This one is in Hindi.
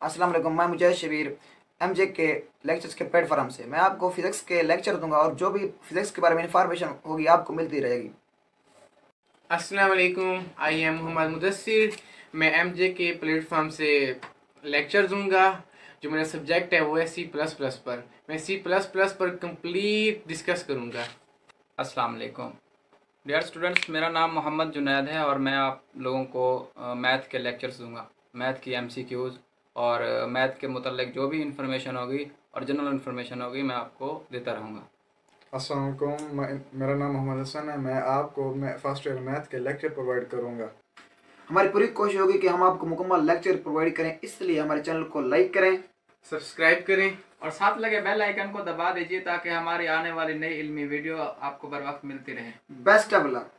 अस्सलाम वालेकुम। मैं मुजैद शबीर एमजे के लेक्चर्स के प्लेटफॉर्म से मैं आपको फिज़िक्स के लेक्चर दूंगा और जो भी फिज़िक्स के बारे में इंफॉर्मेशन होगी आपको मिलती रहेगी। अस्सलाम वालेकुम, आई एम मोहम्मद मुदस्सिर। मैं एमजे के प्लेटफॉर्म से लेक्चर दूंगा। जो मेरा सब्जेक्ट है वो है C++ पर। मैं C++ पर कंप्लीट डिस्कस करूंगा। अस्सलाम वालेकुम डियर स्टूडेंट्स, मेरा नाम मोहम्मद जुनैद है और मैं आप लोगों को मैथ के लेक्चर्स दूंगा। मैथ की MCQs और मैथ के मुतल्लिक जो भी इंफॉर्मेशन होगी और जनरल इंफॉर्मेशन होगी मैं आपको देता रहूँगा। अस्सलाम वालेकुम, मेरा नाम मोहम्मद हसन है। मैं आपको फर्स्ट ईयर मैथ के लेक्चर प्रोवाइड करूँगा। हमारी पूरी कोशिश होगी कि हम आपको मुकम्मल लेक्चर प्रोवाइड करें, इसलिए हमारे चैनल को लाइक करें, सब्सक्राइब करें और साथ लगे बेल आइकन को दबा दीजिए ताकि हमारी आने वाली नई इल्मी वीडियो आपको बर वक्त मिलती रहे। Best of luck.